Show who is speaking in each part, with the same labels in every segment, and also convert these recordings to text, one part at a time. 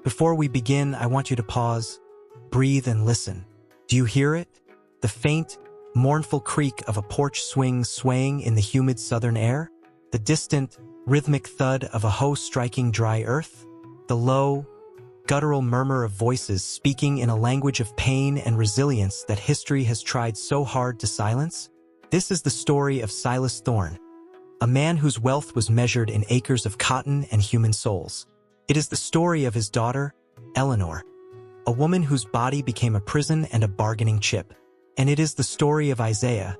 Speaker 1: Before we begin, I want you to pause, breathe, and listen. Do you hear it? The faint, mournful creak of a porch swing swaying in the humid southern air? The distant, rhythmic thud of a hoe striking dry earth? The low, guttural murmur of voices speaking in a language of pain and resilience that history has tried so hard to silence? This is the story of Silas Thorne, a man whose wealth was measured in acres of cotton and human souls. It is the story of his daughter, Eleanor, a woman whose body became a prison and a bargaining chip. And it is the story of Isaiah,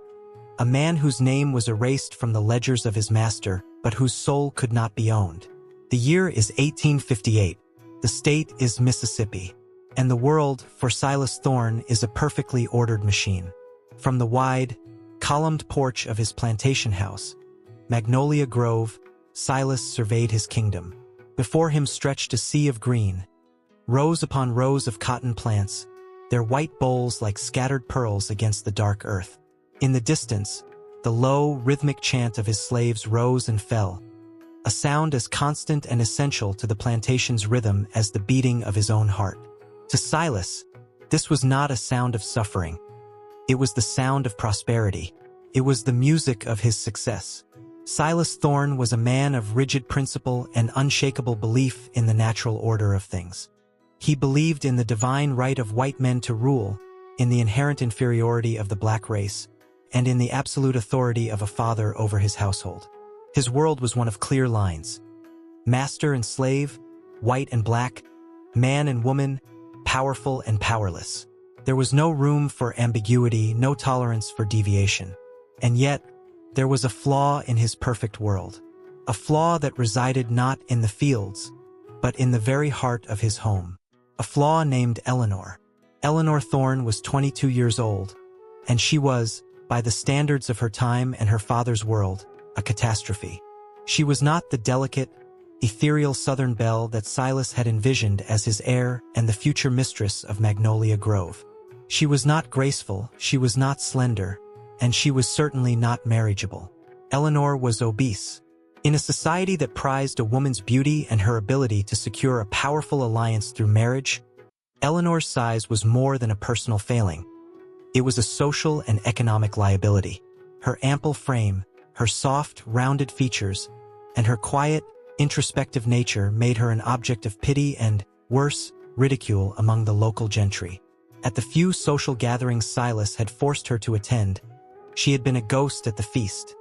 Speaker 1: a man whose name was erased from the ledgers of his master, but whose soul could not be owned. The year is 1858. The state is Mississippi. And the world, for Silas Thorne, is a perfectly ordered machine. From the wide, columned porch of his plantation house, Magnolia Grove, Silas surveyed his kingdom. Before him stretched a sea of green, rows upon rows of cotton plants, their white bowls like scattered pearls against the dark earth. In the distance, the low, rhythmic chant of his slaves rose and fell, a sound as constant and essential to the plantation's rhythm as the beating of his own heart. To Silas, this was not a sound of suffering. It was the sound of prosperity. It was the music of his success. Silas Thorne was a man of rigid principle and unshakable belief in the natural order of things. He believed in the divine right of white men to rule, in the inherent inferiority of the black race, and in the absolute authority of a father over his household. His world was one of clear lines. Master and slave, white and black, man and woman, powerful and powerless. There was no room for ambiguity, no tolerance for deviation. And yet, there was a flaw in his perfect world. A flaw that resided not in the fields, but in the very heart of his home. A flaw named Eleanor. Eleanor Thorne was 22 years old, and she was, by the standards of her time and her father's world, a catastrophe. She was not the delicate, ethereal Southern belle that Silas had envisioned as his heir and the future mistress of Magnolia Grove. She was not graceful, she was not slender, and she was certainly not marriageable. Eleanor was obese. In a society that prized a woman's beauty and her ability to secure a powerful alliance through marriage, Eleanor's size was more than a personal failing. It was a social and economic liability. Her ample frame, her soft, rounded features, and her quiet, introspective nature made her an object of pity and, worse, ridicule among the local gentry. At the few social gatherings Silas had forced her to attend, she had been a ghost at the feast,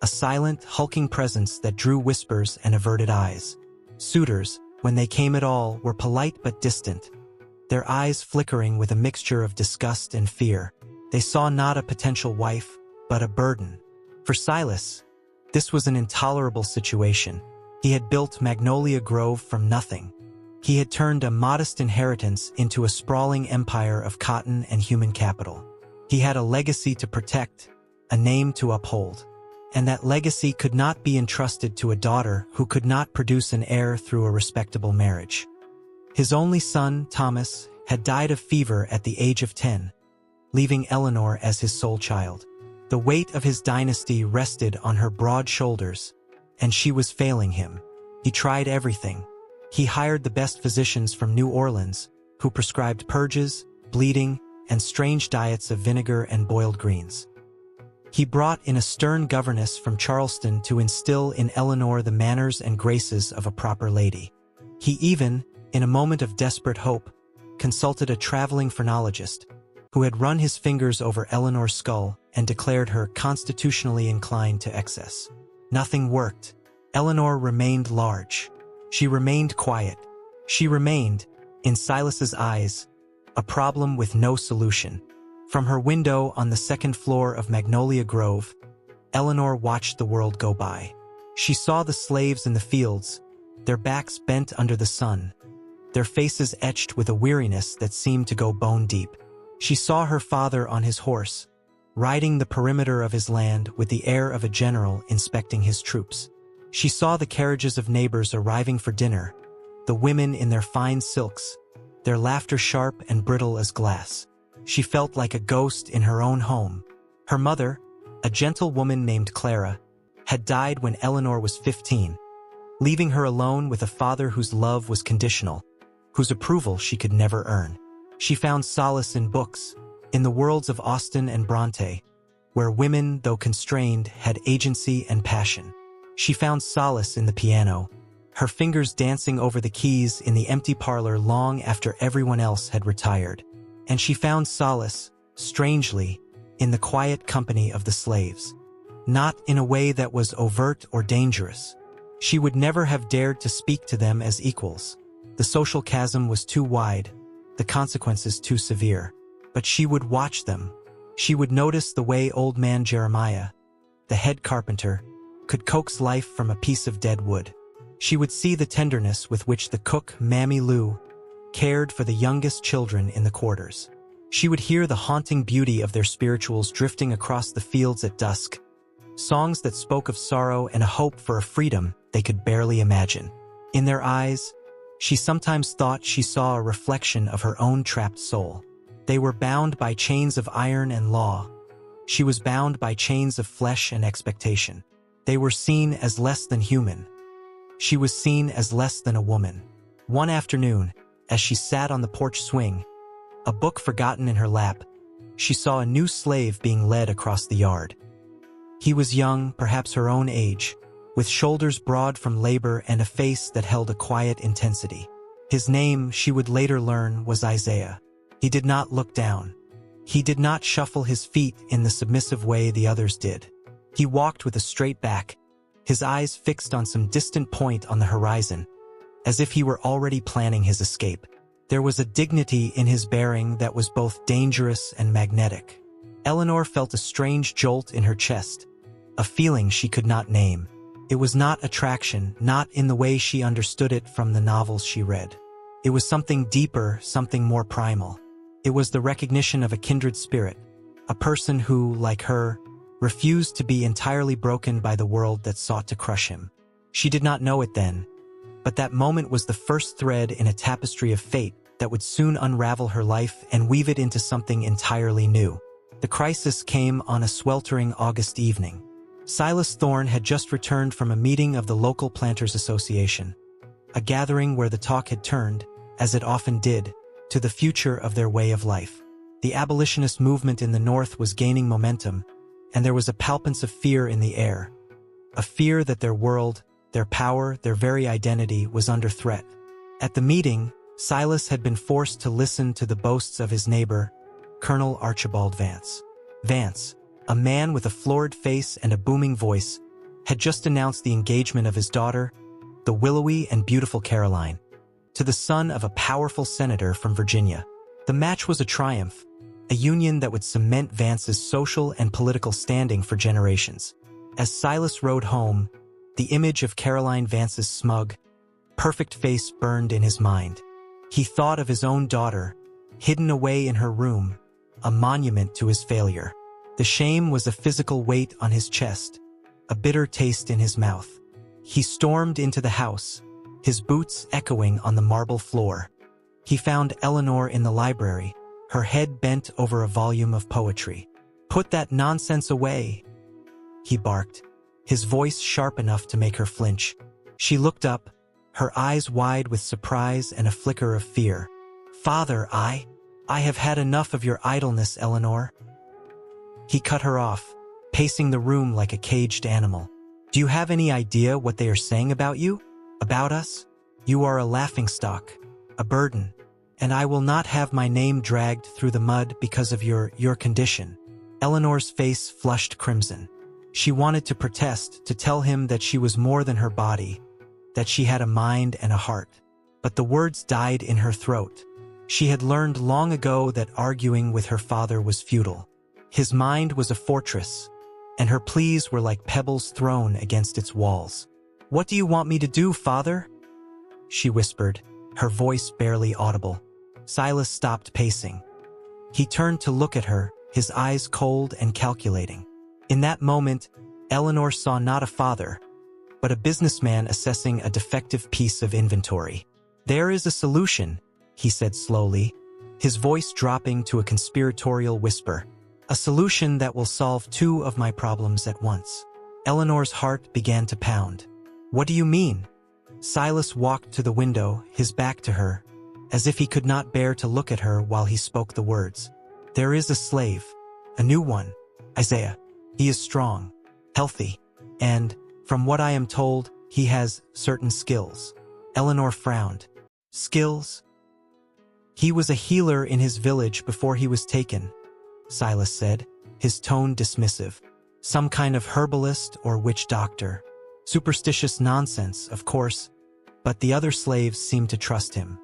Speaker 1: a silent, hulking presence that drew whispers and averted eyes. Suitors, when they came at all, were polite but distant, their eyes flickering with a mixture of disgust and fear. They saw not a potential wife, but a burden. For Silas, this was an intolerable situation. He had built Magnolia Grove from nothing. He had turned a modest inheritance into a sprawling empire of cotton and human capital. He had a legacy to protect, a name to uphold. And that legacy could not be entrusted to a daughter who could not produce an heir through a respectable marriage. His only son, Thomas, had died of fever at the age of 10, leaving Eleanor as his sole child. The weight of his dynasty rested on her broad shoulders, and she was failing him. He tried everything. He hired the best physicians from New Orleans, who prescribed purges, bleeding, and strange diets of vinegar and boiled greens. He brought in a stern governess from Charleston to instill in Eleanor the manners and graces of a proper lady. He even, in a moment of desperate hope, consulted a traveling phrenologist, who had run his fingers over Eleanor's skull and declared her constitutionally inclined to excess. Nothing worked. Eleanor remained large. She remained quiet. She remained, in Silas's eyes, a problem with no solution. From her window on the second floor of Magnolia Grove, Eleanor watched the world go by. She saw the slaves in the fields, their backs bent under the sun, their faces etched with a weariness that seemed to go bone deep. She saw her father on his horse, riding the perimeter of his land with the air of a general inspecting his troops. She saw the carriages of neighbors arriving for dinner, the women in their fine silks, their laughter sharp and brittle as glass. She felt like a ghost in her own home. Her mother, a gentle woman named Clara, had died when Eleanor was 15, leaving her alone with a father whose love was conditional. whose approval she could never earn. She found solace in books, in the worlds of Austen and Bronte, where women, though constrained, had agency and passion. She found solace in the piano, her fingers dancing over the keys in the empty parlor long after everyone else had retired. And she found solace, strangely, in the quiet company of the slaves. Not in a way that was overt or dangerous. She would never have dared to speak to them as equals. The social chasm was too wide, the consequences too severe. But she would watch them. She would notice the way old man Jeremiah, the head carpenter, could coax life from a piece of dead wood. She would see the tenderness with which the cook, Mammy Lou, cared for the youngest children in the quarters. She would hear the haunting beauty of their spirituals drifting across the fields at dusk, songs that spoke of sorrow and a hope for a freedom they could barely imagine. In their eyes, she sometimes thought she saw a reflection of her own trapped soul. They were bound by chains of iron and law. She was bound by chains of flesh and expectation. They were seen as less than human. She was seen as less than a woman. One afternoon, as she sat on the porch swing, a book forgotten in her lap, she saw a new slave being led across the yard. He was young, perhaps her own age, with shoulders broad from labor and a face that held a quiet intensity. His name, she would later learn, was Isaiah. He did not look down. He did not shuffle his feet in the submissive way the others did. He walked with a straight back, his eyes fixed on some distant point on the horizon, as if he were already planning his escape. There was a dignity in his bearing that was both dangerous and magnetic. Eleanor felt a strange jolt in her chest, a feeling she could not name. It was not attraction, not in the way she understood it from the novels she read. It was something deeper, something more primal. It was the recognition of a kindred spirit, a person who, like her, refused to be entirely broken by the world that sought to crush him. She did not know it then, but that moment was the first thread in a tapestry of fate that would soon unravel her life and weave it into something entirely new. The crisis came on a sweltering August evening. Silas Thorne had just returned from a meeting of the local Planters Association, a gathering where the talk had turned, as it often did, to the future of their way of life. The abolitionist movement in the North was gaining momentum, and there was a palpance of fear in the air, a fear that their world, their power, their very identity was under threat. At the meeting, Silas had been forced to listen to the boasts of his neighbor, Colonel Archibald Vance. Vance, a man with a florid face and a booming voice, had just announced the engagement of his daughter, the willowy and beautiful Caroline, to the son of a powerful senator from Virginia. The match was a triumph, a union that would cement Vance's social and political standing for generations. As Silas rode home, the image of Caroline Vance's smug, perfect face burned in his mind. He thought of his own daughter, hidden away in her room, a monument to his failure. The shame was a physical weight on his chest, a bitter taste in his mouth. He stormed into the house, his boots echoing on the marble floor. He found Eleanor in the library, her head bent over a volume of poetry. "Put that nonsense away," he barked, his voice sharp enough to make her flinch. She looked up, her eyes wide with surprise and a flicker of fear. "Father, I have had enough of your idleness, Eleanor." He cut her off, pacing the room like a caged animal. "Do you have any idea what they are saying about you? About us? You are a laughingstock, a burden, and I will not have my name dragged through the mud because of your condition." Eleanor's face flushed crimson. She wanted to protest, to tell him that she was more than her body, that she had a mind and a heart. But the words died in her throat. She had learned long ago that arguing with her father was futile. His mind was a fortress, and her pleas were like pebbles thrown against its walls. "What do you want me to do, father?" she whispered, her voice barely audible. Silas stopped pacing. He turned to look at her, his eyes cold and calculating. In that moment, Eleanor saw not a father, but a businessman assessing a defective piece of inventory. "There is a solution," he said slowly, his voice dropping to a conspiratorial whisper. "A solution that will solve two of my problems at once." Eleanor's heart began to pound. "What do you mean?" Silas walked to the window, his back to her, as if he could not bear to look at her while he spoke the words. "There is a slave, a new one, Isaiah. He is strong, healthy, and, from what I am told, he has certain skills." Eleanor frowned. "Skills?" "He was a healer in his village before he was taken," Silas said, his tone dismissive. "Some kind of herbalist or witch doctor. Superstitious nonsense, of course, but the other slaves seem to trust him.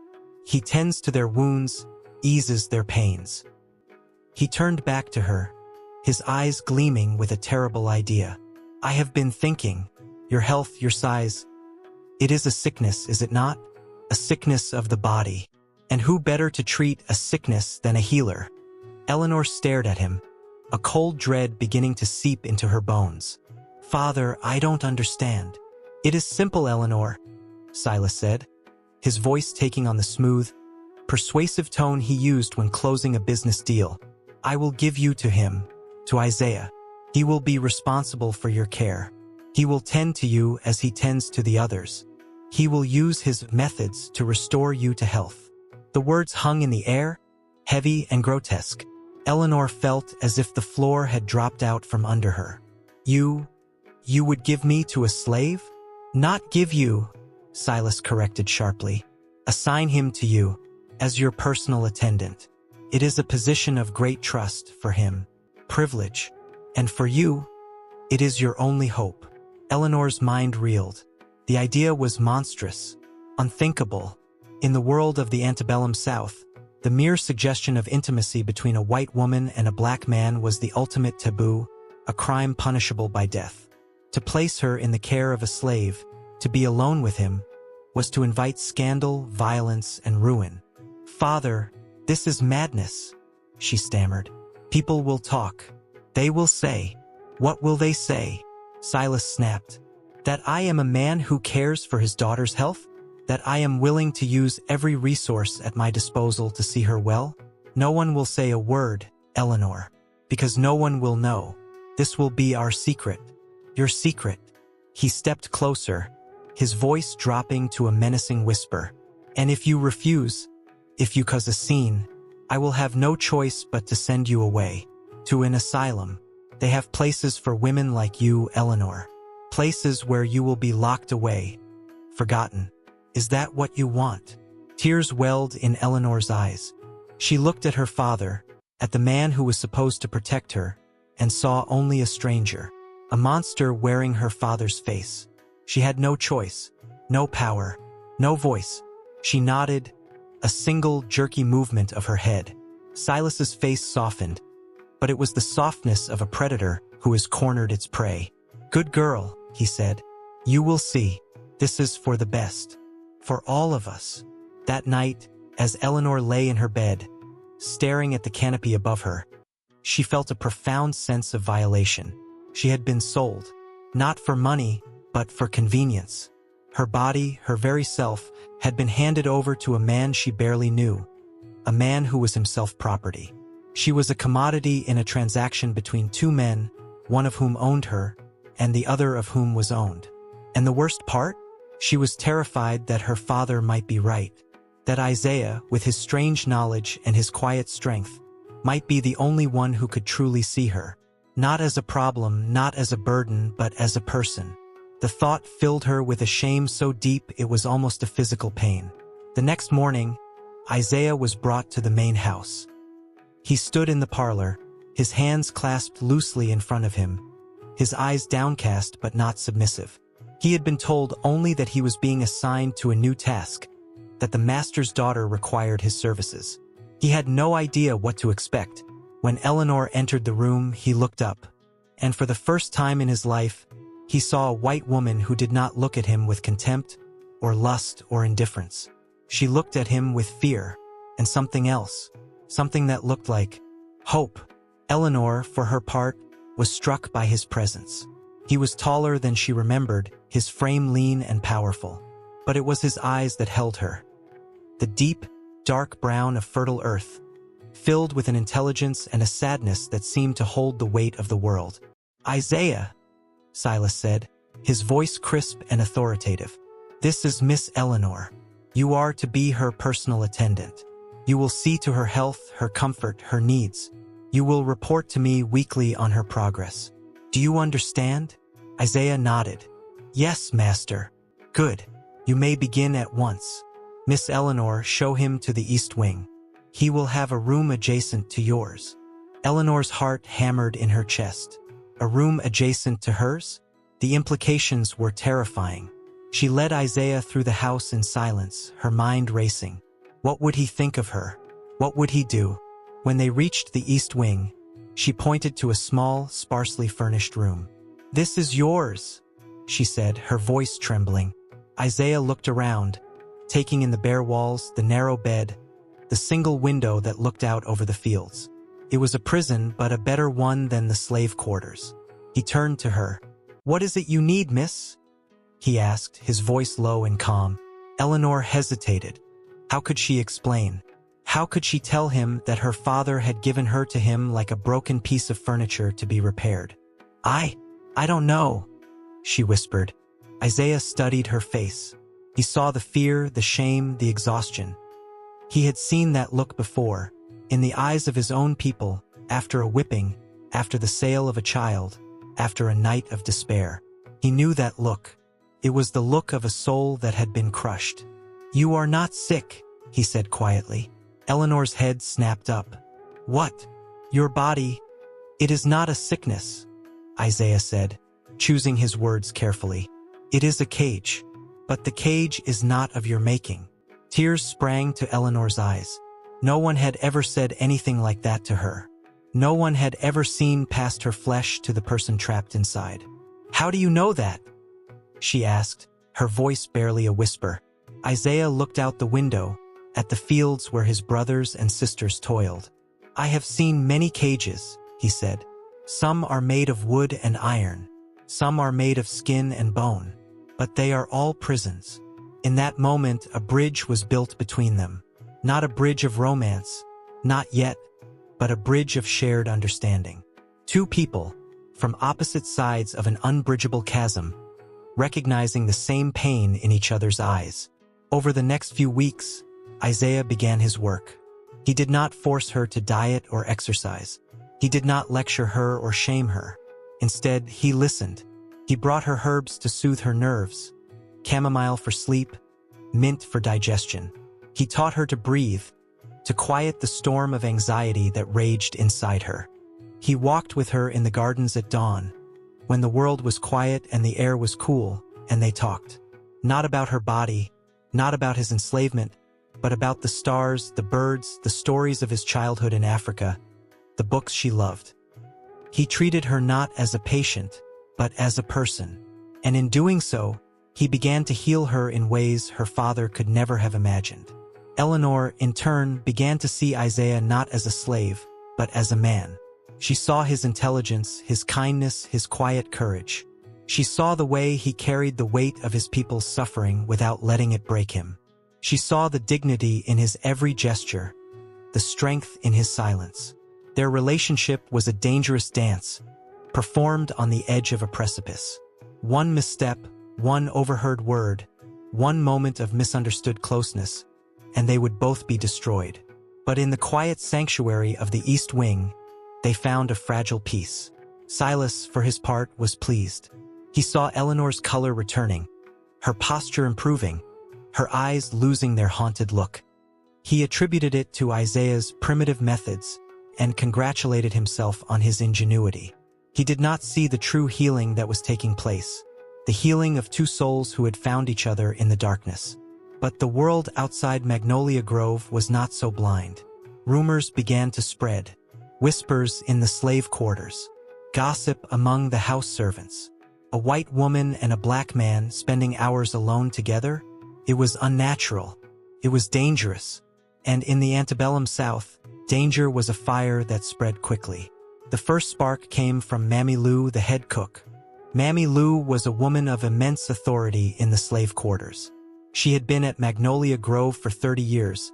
Speaker 1: He tends to their wounds, eases their pains." He turned back to her, his eyes gleaming with a terrible idea. "I have been thinking, your health, your size, it is a sickness, is it not? A sickness of the body. And who better to treat a sickness than a healer?" Eleanor stared at him, a cold dread beginning to seep into her bones. "Father, I don't understand." "It is simple, Eleanor," Silas said, his voice taking on the smooth, persuasive tone he used when closing a business deal. "I will give you to him, to Isaiah. He will be responsible for your care. He will tend to you as he tends to the others. He will use his methods to restore you to health." The words hung in the air, heavy and grotesque. Eleanor felt as if the floor had dropped out from under her. You would give me to a slave?" "Not give you," Silas corrected sharply. "Assign him to you, as your personal attendant. It is a position of great trust for him, privilege, and for you, it is your only hope." Eleanor's mind reeled. The idea was monstrous, unthinkable. In the world of the antebellum South, the mere suggestion of intimacy between a white woman and a black man was the ultimate taboo, a crime punishable by death. To place her in the care of a slave, to be alone with him, was to invite scandal, violence, and ruin. "Father, this is madness," she stammered. "People will talk. They will say." "What will they say?" Silas snapped. "That I am a man who cares for his daughter's health? That I am willing to use every resource at my disposal to see her well? No one will say a word, Eleanor, because no one will know. This will be our secret. Your secret." He stepped closer, his voice dropping to a menacing whisper. "And if you refuse, if you cause a scene, I will have no choice but to send you away. To an asylum. They have places for women like you, Eleanor. Places where you will be locked away, forgotten. Is that what you want?" Tears welled in Eleanor's eyes. She looked at her father, at the man who was supposed to protect her, and saw only a stranger, a monster wearing her father's face. She had no choice, no power, no voice. She nodded, a single jerky movement of her head. Silas's face softened, but it was the softness of a predator who has cornered its prey. "Good girl," he said. "You will see. This is for the best. For all of us." That night, as Eleanor lay in her bed, staring at the canopy above her, she felt a profound sense of violation. She had been sold, not for money, but for convenience. Her body, her very self, had been handed over to a man she barely knew, a man who was himself property. She was a commodity in a transaction between two men, one of whom owned her, and the other of whom was owned. And the worst part? She was terrified that her father might be right, that Isaiah, with his strange knowledge and his quiet strength, might be the only one who could truly see her. Not as a problem, not as a burden, but as a person. The thought filled her with a shame so deep it was almost a physical pain. The next morning, Isaiah was brought to the main house. He stood in the parlor, his hands clasped loosely in front of him, his eyes downcast but not submissive. He had been told only that he was being assigned to a new task, that the master's daughter required his services. He had no idea what to expect. When Eleanor entered the room, he looked up, and for the first time in his life, he saw a white woman who did not look at him with contempt, or lust, or indifference. She looked at him with fear, and something else, something that looked like hope. Eleanor, for her part, was struck by his presence. He was taller than she remembered, his frame lean and powerful. But it was his eyes that held her. The deep, dark brown of fertile earth, filled with an intelligence and a sadness that seemed to hold the weight of the world. "Isaiah," Silas said, his voice crisp and authoritative. "This is Miss Eleanor. You are to be her personal attendant. You will see to her health, her comfort, her needs. You will report to me weekly on her progress. Do you understand? Isaiah nodded. Yes, master. Good. You may begin at once. Miss Eleanor, show him to the east wing. He will have a room adjacent to yours. Eleanor's heart hammered in her chest. A room adjacent to hers? The implications were terrifying. She led Isaiah through the house in silence, her mind racing. What would he think of her? What would he do? When they reached the east wing, she pointed to a small, sparsely furnished room. This is yours, she said, her voice trembling. Isaiah looked around, taking in the bare walls, the narrow bed, the single window that looked out over the fields. It was a prison, but a better one than the slave quarters. He turned to her. What is it you need, miss? He asked, his voice low and calm. Eleanor hesitated. How could she explain? How could she tell him that her father had given her to him like a broken piece of furniture to be repaired? I don't know, she whispered. Isaiah studied her face. He saw the fear, the shame, the exhaustion. He had seen that look before, in the eyes of his own people, after a whipping, after the sale of a child, after a night of despair. He knew that look. It was the look of a soul that had been crushed. You are not sick, he said quietly. Eleanor's head snapped up. What? Your body? It is not a sickness, Isaiah said, choosing his words carefully. It is a cage. But the cage is not of your making. Tears sprang to Eleanor's eyes. No one had ever said anything like that to her. No one had ever seen past her flesh to the person trapped inside. How do you know that? She asked, her voice barely a whisper. Isaiah looked out the window, at the fields where his brothers and sisters toiled. I have seen many cages, he said. Some are made of wood and iron. Some are made of skin and bone. But they are all prisons. In that moment, a bridge was built between them. Not a bridge of romance, not yet, but a bridge of shared understanding. Two people, from opposite sides of an unbridgeable chasm, recognizing the same pain in each other's eyes. Over the next few weeks, Isaiah began his work. He did not force her to diet or exercise. He did not lecture her or shame her. Instead, he listened. He brought her herbs to soothe her nerves, chamomile for sleep, mint for digestion. He taught her to breathe, to quiet the storm of anxiety that raged inside her. He walked with her in the gardens at dawn, when the world was quiet and the air was cool, and they talked. Not about her body, not about his enslavement, but about the stars, the birds, the stories of his childhood in Africa, the books she loved. He treated her not as a patient, but as a person. And in doing so, he began to heal her in ways her father could never have imagined. Eleanor, in turn, began to see Isaiah not as a slave, but as a man. She saw his intelligence, his kindness, his quiet courage. She saw the way he carried the weight of his people's suffering without letting it break him. She saw the dignity in his every gesture, the strength in his silence. Their relationship was a dangerous dance, performed on the edge of a precipice. One misstep, one overheard word, one moment of misunderstood closeness, and they would both be destroyed. But in the quiet sanctuary of the East Wing, they found a fragile peace. Silas, for his part, was pleased. He saw Eleanor's color returning, her posture improving, her eyes losing their haunted look. He attributed it to Isaiah's primitive methods and congratulated himself on his ingenuity. He did not see the true healing that was taking place, the healing of two souls who had found each other in the darkness. But the world outside Magnolia Grove was not so blind. Rumors began to spread, whispers in the slave quarters, gossip among the house servants. A white woman and a black man spending hours alone together? It was unnatural. It was dangerous. And in the antebellum South, danger was a fire that spread quickly. The first spark came from Mammy Lou, the head cook. Mammy Lou was a woman of immense authority in the slave quarters. She had been at Magnolia Grove for 30 years,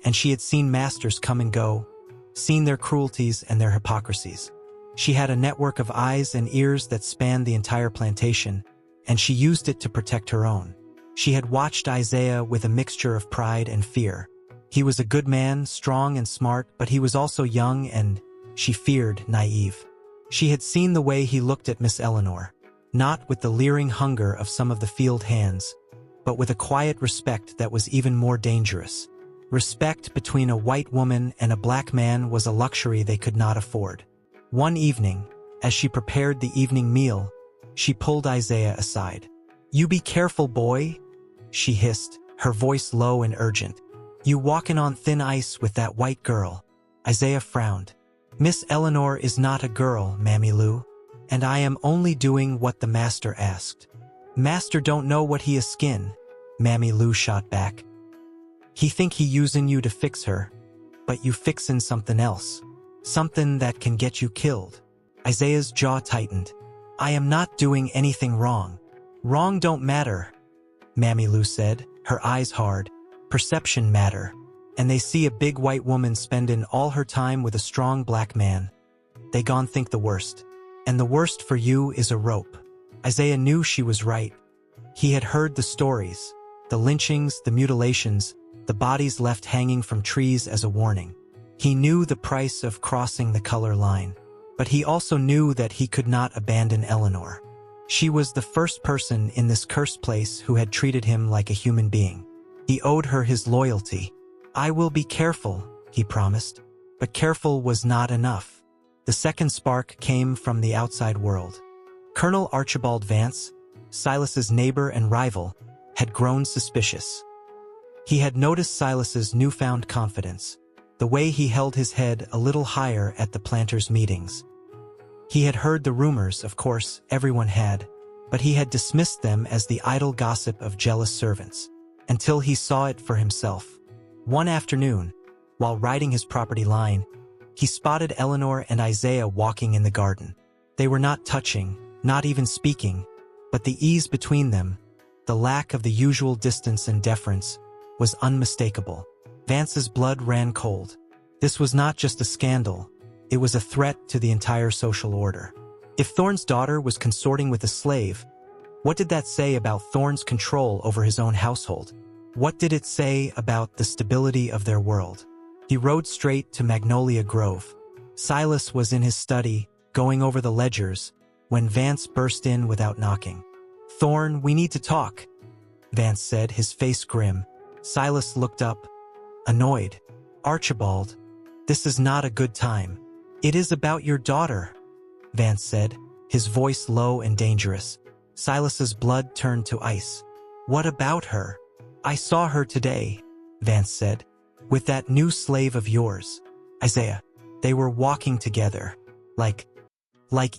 Speaker 1: and she had seen masters come and go, seen their cruelties and their hypocrisies. She had a network of eyes and ears that spanned the entire plantation, and she used it to protect her own. She had watched Isaiah with a mixture of pride and fear. He was a good man, strong and smart, but he was also young and, she feared, naive. She had seen the way he looked at Miss Eleanor, not with the leering hunger of some of the field hands, but with a quiet respect that was even more dangerous. Respect between a white woman and a black man was a luxury they could not afford. One evening, as she prepared the evening meal, she pulled Isaiah aside. "You be careful, boy," she hissed, her voice low and urgent. "You walkin' on thin ice with that white girl." Isaiah frowned. "Miss Eleanor is not a girl, Mammy Lou, and I am only doing what the master asked." "Master don't know what he is skin," Mammy Lou shot back. "He think he usin' you to fix her, but you fixin' something else. Something that can get you killed." Isaiah's jaw tightened. "I am not doing anything wrong." "Wrong don't matter," Mammy Lou said, her eyes hard. "Perception matter. And they see a big white woman spendin' all her time with a strong black man. They gon' think the worst. And the worst for you is a rope." Isaiah knew she was right. He had heard the stories, the lynchings, the mutilations, the bodies left hanging from trees as a warning. He knew the price of crossing the color line, but he also knew that he could not abandon Eleanor. She was the first person in this cursed place who had treated him like a human being. He owed her his loyalty. "I will be careful," he promised. But careful was not enough. The second spark came from the outside world. Colonel Archibald Vance, Silas's neighbor and rival, had grown suspicious. He had noticed Silas's newfound confidence, the way he held his head a little higher at the planters' meetings. He had heard the rumors, of course, everyone had, but he had dismissed them as the idle gossip of jealous servants, until he saw it for himself. One afternoon, while riding his property line, he spotted Eleanor and Isaiah walking in the garden. They were not touching, not even speaking, but the ease between them, the lack of the usual distance and deference, was unmistakable. Vance's blood ran cold. This was not just a scandal, it was a threat to the entire social order. If Thorne's daughter was consorting with a slave, what did that say about Thorne's control over his own household? What did it say about the stability of their world? He rode straight to Magnolia Grove. Silas was in his study, going over the ledgers, when Vance burst in without knocking. "Thorne, we need to talk," Vance said, his face grim. Silas looked up, annoyed. "Archibald, this is not a good time." "It is about your daughter," Vance said, his voice low and dangerous. Silas's blood turned to ice. "What about her?" "I saw her today," Vance said, "with that new slave of yours, Isaiah. They were walking together, like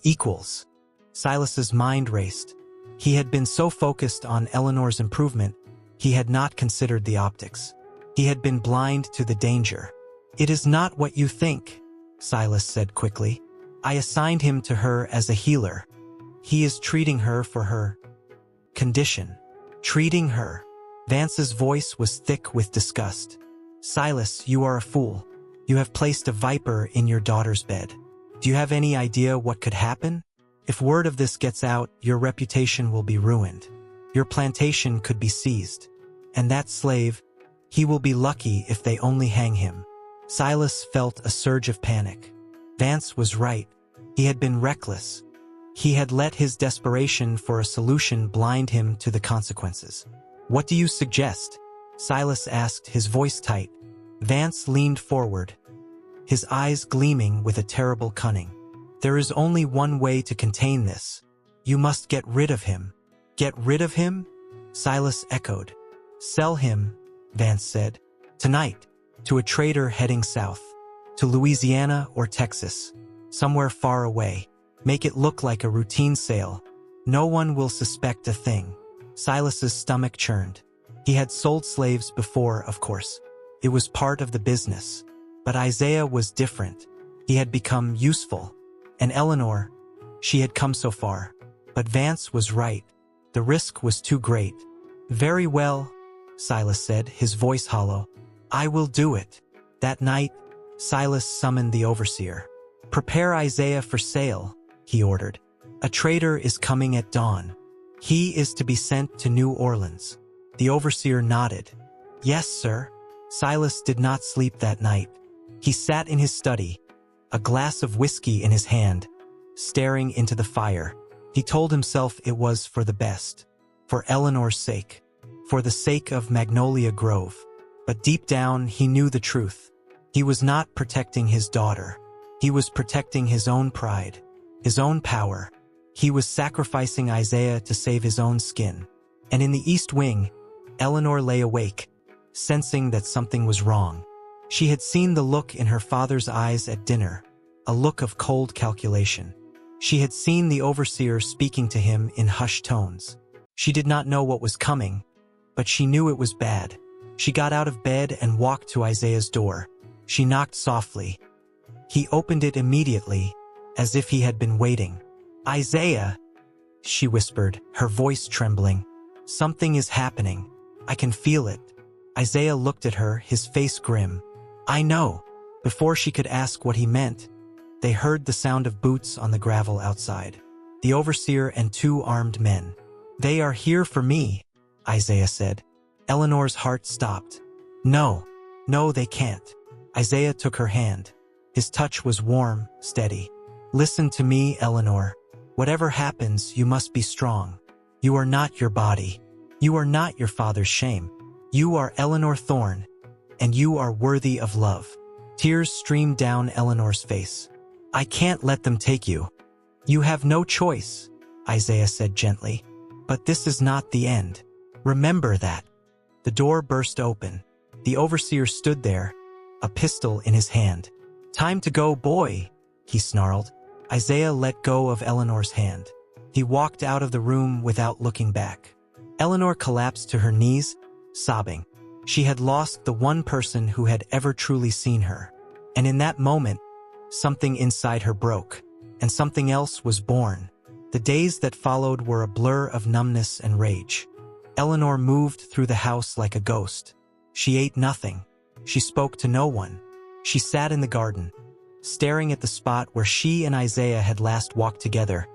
Speaker 1: equals." Silas's mind raced. He had been so focused on Eleanor's improvement, he had not considered the optics. He had been blind to the danger. "It is not what you think," Silas said quickly. "I assigned him to her as a healer. He is treating her for her condition." "Treating her?" Vance's voice was thick with disgust. "Silas, you are a fool. You have placed a viper in your daughter's bed. Do you have any idea what could happen? If word of this gets out, your reputation will be ruined. Your plantation could be seized. And that slave, he will be lucky if they only hang him." Silas felt a surge of panic. Vance was right. He had been reckless. He had let his desperation for a solution blind him to the consequences. "What do you suggest?" Silas asked, his voice tight. Vance leaned forward, his eyes gleaming with a terrible cunning. "There is only one way to contain this. You must get rid of him." "Get rid of him?" Silas echoed. "Sell him," Vance said. "Tonight, to a trader heading south. To Louisiana or Texas. Somewhere far away. Make it look like a routine sale. No one will suspect a thing." Silas's stomach churned. He had sold slaves before, of course. It was part of the business. But Isaiah was different. He had become useful. And Eleanor, she had come so far. But Vance was right. The risk was too great. "Very well," Silas said, his voice hollow. "I will do it." That night, Silas summoned the overseer. "Prepare Isaiah for sale," he ordered. "A trader is coming at dawn. He is to be sent to New Orleans. The overseer nodded. Yes, sir. Silas did not sleep that night. He sat in his study, a glass of whiskey in his hand, staring into the fire. He told himself it was for the best, for Eleanor's sake, for the sake of Magnolia Grove. But deep down, he knew the truth. He was not protecting his daughter. He was protecting his own pride, his own power. He was sacrificing Isaiah to save his own skin. And in the East Wing, Eleanor lay awake, sensing that something was wrong. She had seen the look in her father's eyes at dinner, a look of cold calculation. She had seen the overseer speaking to him in hushed tones. She did not know what was coming, but she knew it was bad. She got out of bed and walked to Isaiah's door. She knocked softly. He opened it immediately, as if he had been waiting. Isaiah, she whispered, her voice trembling. Something is happening. I can feel it. Isaiah looked at her, his face grim. I know. Before she could ask what he meant, they heard the sound of boots on the gravel outside. The overseer and 2 armed men. They are here for me, Isaiah said. Eleanor's heart stopped. No, they can't. Isaiah took her hand. His touch was warm, steady. Listen to me, Eleanor. Whatever happens, you must be strong. You are not your body. You are not your father's shame. You are Eleanor Thorne, and you are worthy of love. Tears streamed down Eleanor's face. I can't let them take you. You have no choice, Isaiah said gently. But this is not the end. Remember that. The door burst open. The overseer stood there, a pistol in his hand. Time to go, boy, he snarled. Isaiah let go of Eleanor's hand. He walked out of the room without looking back. Eleanor collapsed to her knees, sobbing. She had lost the one person who had ever truly seen her. And in that moment, something inside her broke, and something else was born. The days that followed were a blur of numbness and rage. Eleanor moved through the house like a ghost. She ate nothing. She spoke to no one. She sat in the garden, staring at the spot where she and Isaiah had last walked together,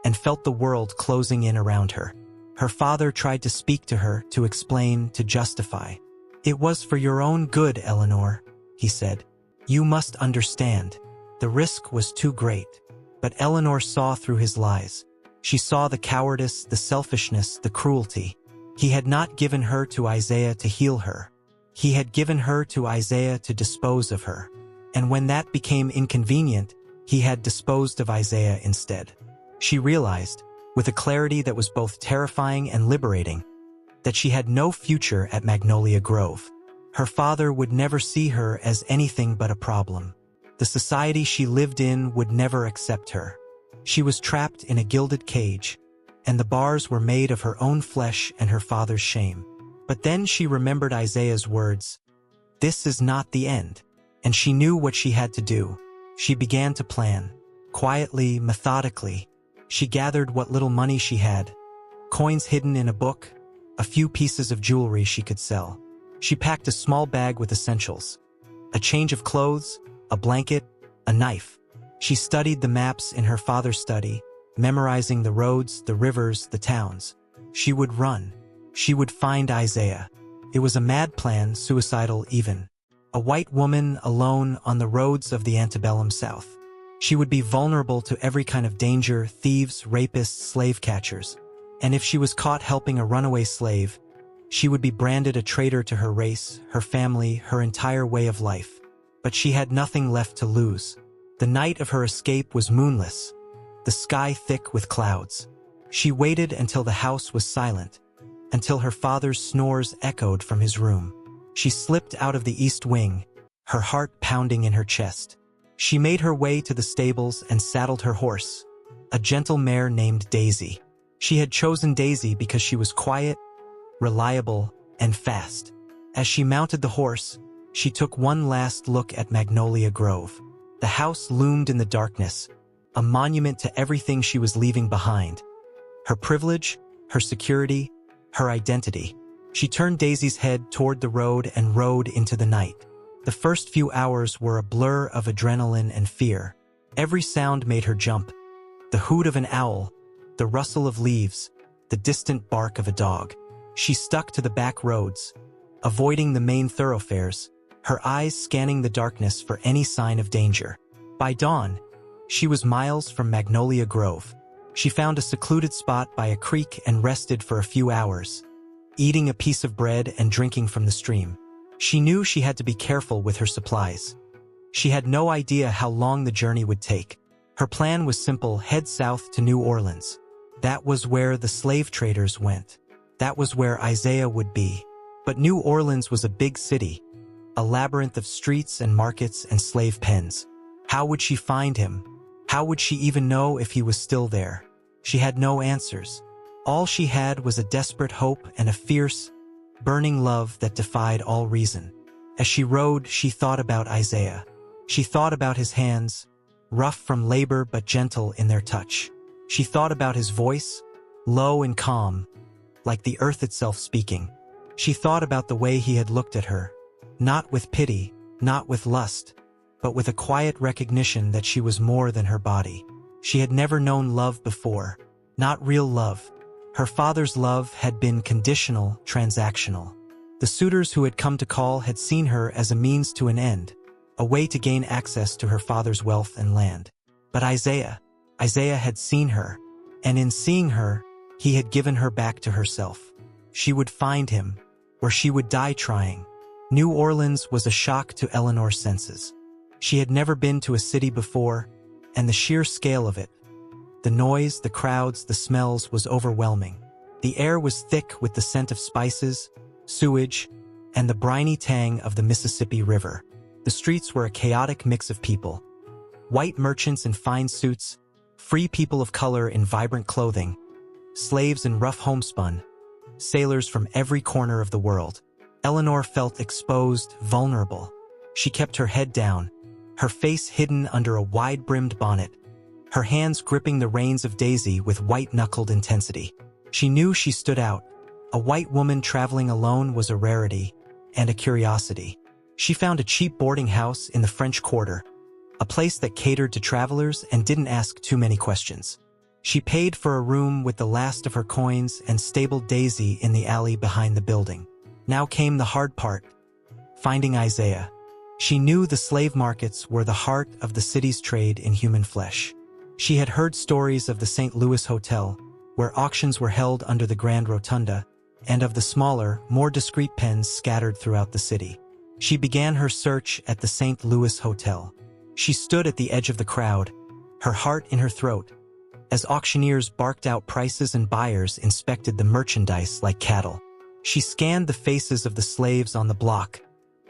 Speaker 1: and felt the world closing in around her. Her father tried to speak to her, to explain, to justify. It was for your own good, Eleanor, he said. You must understand. The risk was too great. But Eleanor saw through his lies. She saw the cowardice, the selfishness, the cruelty. He had not given her to Isaiah to heal her. He had given her to Isaiah to dispose of her. And when that became inconvenient, he had disposed of Isaiah instead. She realized, with a clarity that was both terrifying and liberating, that she had no future at Magnolia Grove. Her father would never see her as anything but a problem. The society she lived in would never accept her. She was trapped in a gilded cage, and the bars were made of her own flesh and her father's shame. But then she remembered Isaiah's words, "This is not the end," and she knew what she had to do. She began to plan. Quietly, methodically, she gathered what little money she had, coins hidden in a book, a few pieces of jewelry she could sell. She packed a small bag with essentials, a change of clothes, a blanket, a knife. She studied the maps in her father's study, memorizing the roads, the rivers, the towns. She would run. She would find Isaiah. It was a mad plan, suicidal even. A white woman alone on the roads of the antebellum South. She would be vulnerable to every kind of danger, thieves, rapists, slave catchers. And if she was caught helping a runaway slave, she would be branded a traitor to her race, her family, her entire way of life. But she had nothing left to lose. The night of her escape was moonless, the sky thick with clouds. She waited until the house was silent, until her father's snores echoed from his room. She slipped out of the east wing, her heart pounding in her chest. She made her way to the stables and saddled her horse, a gentle mare named Daisy. She had chosen Daisy because she was quiet, reliable, and fast. As she mounted the horse, she took one last look at Magnolia Grove. The house loomed in the darkness, a monument to everything she was leaving behind. Her privilege, her security, her identity. She turned Daisy's head toward the road and rode into the night. The first few hours were a blur of adrenaline and fear. Every sound made her jump. The hoot of an owl, the rustle of leaves, the distant bark of a dog. She stuck to the back roads, avoiding the main thoroughfares, her eyes scanning the darkness for any sign of danger. By dawn, she was miles from Magnolia Grove. She found a secluded spot by a creek and rested for a few hours, eating a piece of bread and drinking from the stream. She knew she had to be careful with her supplies. She had no idea how long the journey would take. Her plan was simple: head south to New Orleans. That was where the slave traders went. That was where Isaiah would be. But New Orleans was a big city, a labyrinth of streets and markets and slave pens. How would she find him? How would she even know if he was still there? She had no answers. All she had was a desperate hope and a fierce, burning love that defied all reason. As she rode, she thought about Isaiah. She thought about his hands, rough from labor but gentle in their touch. She thought about his voice, low and calm, like the earth itself speaking. She thought about the way he had looked at her, not with pity, not with lust, but with a quiet recognition that she was more than her body. She had never known love before, not real love. Her father's love had been conditional, transactional. The suitors who had come to call had seen her as a means to an end, a way to gain access to her father's wealth and land. But Isaiah had seen her, and in seeing her, he had given her back to herself. She would find him, or she would die trying. New Orleans was a shock to Eleanor's senses. She had never been to a city before, and the sheer scale of it, the noise, the crowds, the smells, was overwhelming. The air was thick with the scent of spices, sewage, and the briny tang of the Mississippi River. The streets were a chaotic mix of people. White merchants in fine suits, free people of color in vibrant clothing, slaves in rough homespun, sailors from every corner of the world. Eleanor felt exposed, vulnerable. She kept her head down, her face hidden under a wide-brimmed bonnet, her hands gripping the reins of Daisy with white-knuckled intensity. She knew she stood out. A white woman traveling alone was a rarity and a curiosity. She found a cheap boarding house in the French Quarter, a place that catered to travelers and didn't ask too many questions. She paid for a room with the last of her coins and stabled Daisy in the alley behind the building. Now came the hard part: finding Isaiah. She knew the slave markets were the heart of the city's trade in human flesh. She had heard stories of the St. Louis Hotel, where auctions were held under the Grand Rotunda, and of the smaller, more discreet pens scattered throughout the city. She began her search at the St. Louis Hotel. She stood at the edge of the crowd, her heart in her throat, as auctioneers barked out prices and buyers inspected the merchandise like cattle. She scanned the faces of the slaves on the block,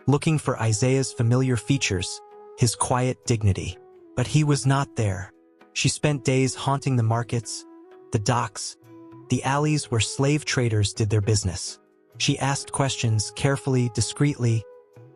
Speaker 1: looking for Isaiah's familiar features, his quiet dignity. But he was not there. She spent days haunting the markets, the docks, the alleys where slave traders did their business. She asked questions carefully, discreetly,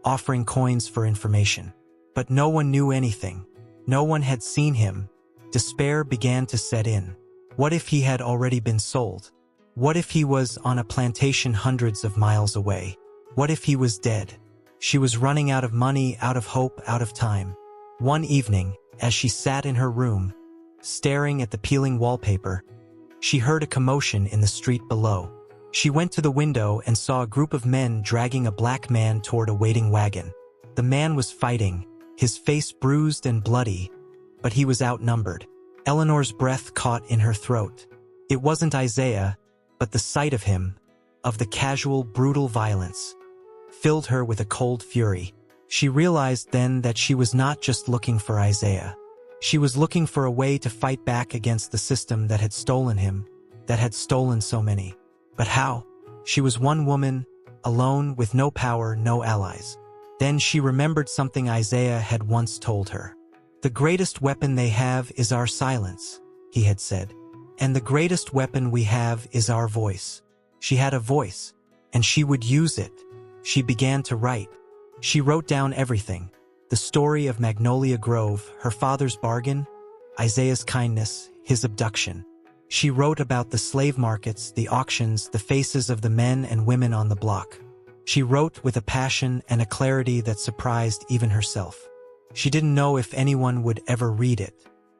Speaker 1: offering coins for information. But no one knew anything. No one had seen him. Despair began to set in. What if he had already been sold? What if he was on a plantation hundreds of miles away? What if he was dead? She was running out of money, out of hope, out of time. One evening, as she sat in her room, staring at the peeling wallpaper, she heard a commotion in the street below. She went to the window and saw a group of men dragging a black man toward a waiting wagon. The man was fighting, his face bruised and bloody, but he was outnumbered. Eleanor's breath caught in her throat. It wasn't Isaiah, but the sight of him, of the casual, brutal violence, filled her with a cold fury. She realized then that she was not just looking for Isaiah. She was looking for a way to fight back against the system that had stolen him, that had stolen so many. But how? She was one woman, alone, with no power, no allies. Then she remembered something Isaiah had once told her. "The greatest weapon they have is our silence," he had said. "And the greatest weapon we have is our voice." She had a voice, and she would use it. She began to write. She wrote down everything: the story of Magnolia Grove, her father's bargain, Isaiah's kindness, his abduction. She wrote about the slave markets, the auctions, the faces of the men and women on the block. She wrote with a passion and a clarity that surprised even herself. She didn't know if anyone would ever read it.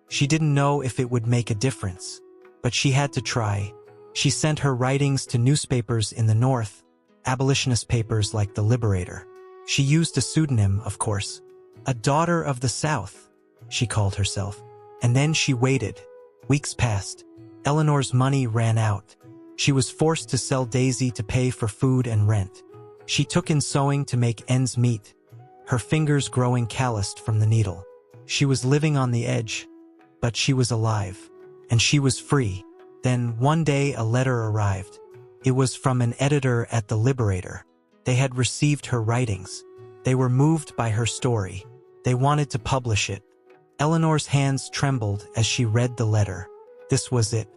Speaker 1: She didn't know if it would make a difference. But she had to try. She sent her writings to newspapers in the North, abolitionist papers like The Liberator. She used a pseudonym, of course. A daughter of the South, she called herself. And then she waited. Weeks passed. Eleanor's money ran out. She was forced to sell Daisy to pay for food and rent. She took in sewing to make ends meet, her fingers growing calloused from the needle. She was living on the edge, but she was alive, and she was free. Then, one day, a letter arrived. It was from an editor at The Liberator. They had received her writings. They were moved by her story. They wanted to publish it. Eleanor's hands trembled as she read the letter. This was it.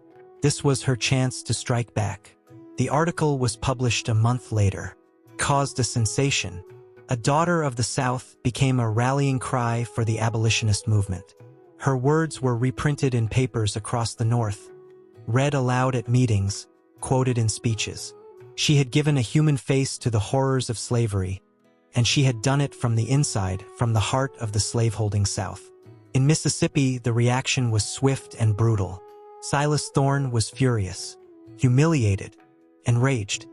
Speaker 1: This was her chance to strike back. The article was published a month later. Caused a sensation. A daughter of the South became a rallying cry for the abolitionist movement. Her words were reprinted in papers across the North, read aloud at meetings, quoted in speeches. She had given a human face to the horrors of slavery, and she had done it from the inside, from the heart of the slaveholding South. In Mississippi, the reaction was swift and brutal. Silas Thorne was furious, humiliated, enraged.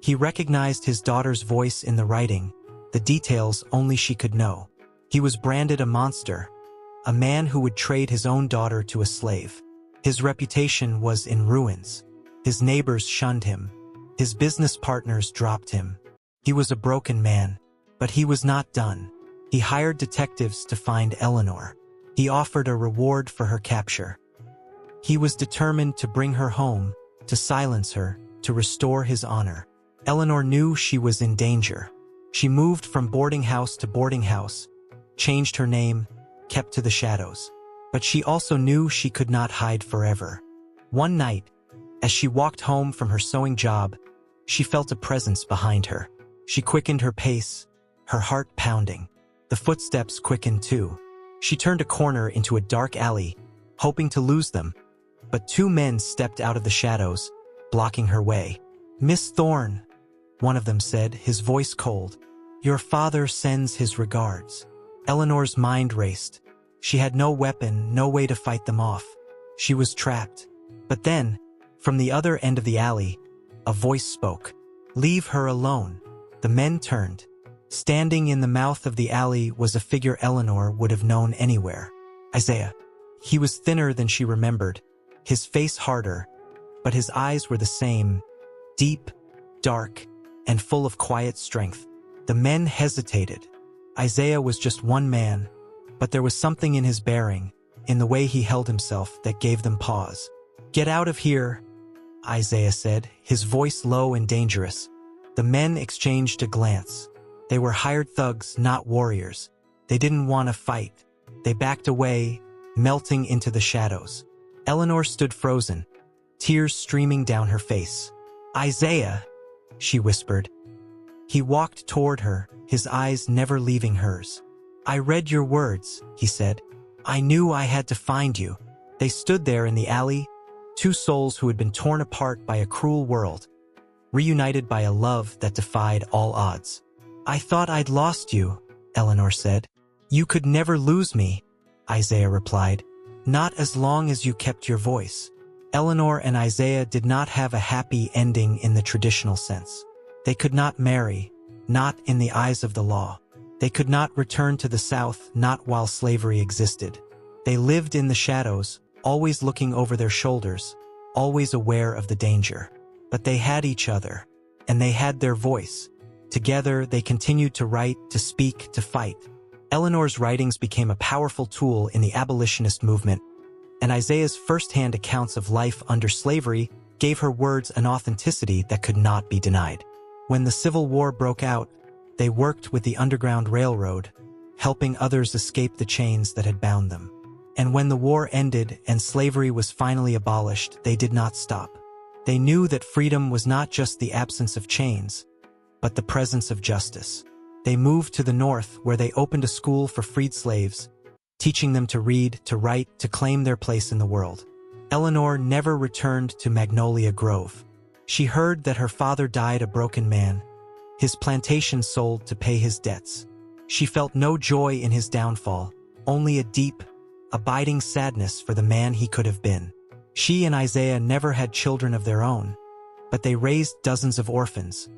Speaker 1: He recognized his daughter's voice in the writing, the details only she could know. He was branded a monster, a man who would trade his own daughter to a slave. His reputation was in ruins. His neighbors shunned him. His business partners dropped him. He was a broken man, but he was not done. He hired detectives to find Eleanor. He offered a reward for her capture. He was determined to bring her home, to silence her, to restore his honor. Eleanor knew she was in danger. She moved from boarding house to boarding house, changed her name, kept to the shadows. But she also knew she could not hide forever. One night, as she walked home from her sewing job, she felt a presence behind her. She quickened her pace, her heart pounding. The footsteps quickened too. She turned a corner into a dark alley, hoping to lose them. But two men stepped out of the shadows, blocking her way. "Miss Thorne," one of them said, his voice cold. "Your father sends his regards." Eleanor's mind raced. She had no weapon, no way to fight them off. She was trapped. But then, from the other end of the alley, a voice spoke. "Leave her alone." The men turned. Standing in the mouth of the alley was a figure Eleanor would have known anywhere. Isaiah. He was thinner than she remembered, his face harder, but his eyes were the same, deep, dark, and full of quiet strength. The men hesitated. Isaiah was just one man, but there was something in his bearing, in the way he held himself, that gave them pause. "Get out of here," Isaiah said, his voice low and dangerous. The men exchanged a glance. They were hired thugs, not warriors. They didn't want to fight. They backed away, melting into the shadows. Eleanor stood frozen, tears streaming down her face. "Isaiah," she whispered. He walked toward her, his eyes never leaving hers. "I read your words," he said. "I knew I had to find you." They stood there in the alley, two souls who had been torn apart by a cruel world, reunited by a love that defied all odds. "I thought I'd lost you," Eleanor said. "You could never lose me," Isaiah replied. "Not as long as you kept your voice." Eleanor and Isaiah did not have a happy ending in the traditional sense. They could not marry, not in the eyes of the law. They could not return to the South, not while slavery existed. They lived in the shadows, always looking over their shoulders, always aware of the danger. But they had each other, and they had their voice. Together, they continued to write, to speak, to fight. Eleanor's writings became a powerful tool in the abolitionist movement, and Isaiah's first-hand accounts of life under slavery gave her words an authenticity that could not be denied. When the Civil War broke out, they worked with the Underground Railroad, helping others escape the chains that had bound them. And when the war ended and slavery was finally abolished, they did not stop. They knew that freedom was not just the absence of chains, but the presence of justice. They moved to the North, where they opened a school for freed slaves, teaching them to read, to write, to claim their place in the world. Eleanor never returned to Magnolia Grove. She heard that her father died a broken man, his plantation sold to pay his debts. She felt no joy in his downfall, only a deep, abiding sadness for the man he could have been. She and Isaiah never had children of their own, but they raised dozens of orphans,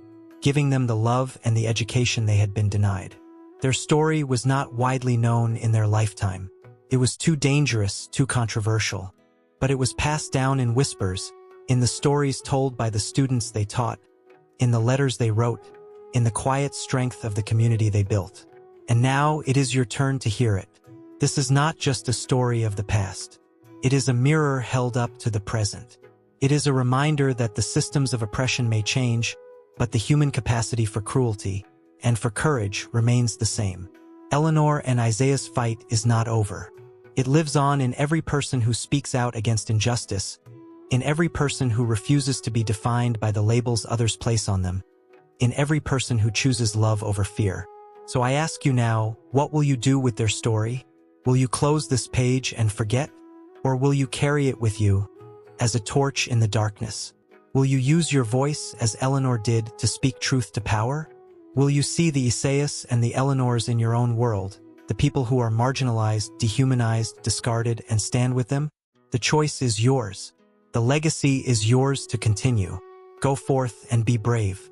Speaker 1: giving them the love and the education they had been denied. Their story was not widely known in their lifetime. It was too dangerous, too controversial. But it was passed down in whispers, in the stories told by the students they taught, in the letters they wrote, in the quiet strength of the community they built. And now it is your turn to hear it. This is not just a story of the past. It is a mirror held up to the present. It is a reminder that the systems of oppression may change, but the human capacity for cruelty and for courage remains the same. Eleanor and Isaiah's fight is not over. It lives on in every person who speaks out against injustice, in every person who refuses to be defined by the labels others place on them, in every person who chooses love over fear. So I ask you now, what will you do with their story? Will you close this page and forget? Or will you carry it with you as a torch in the darkness? Will you use your voice as Eleanor did to speak truth to power? Will you see the Isaiahs and the Eleanors in your own world, the people who are marginalized, dehumanized, discarded, and stand with them? The choice is yours. The legacy is yours to continue. Go forth and be brave.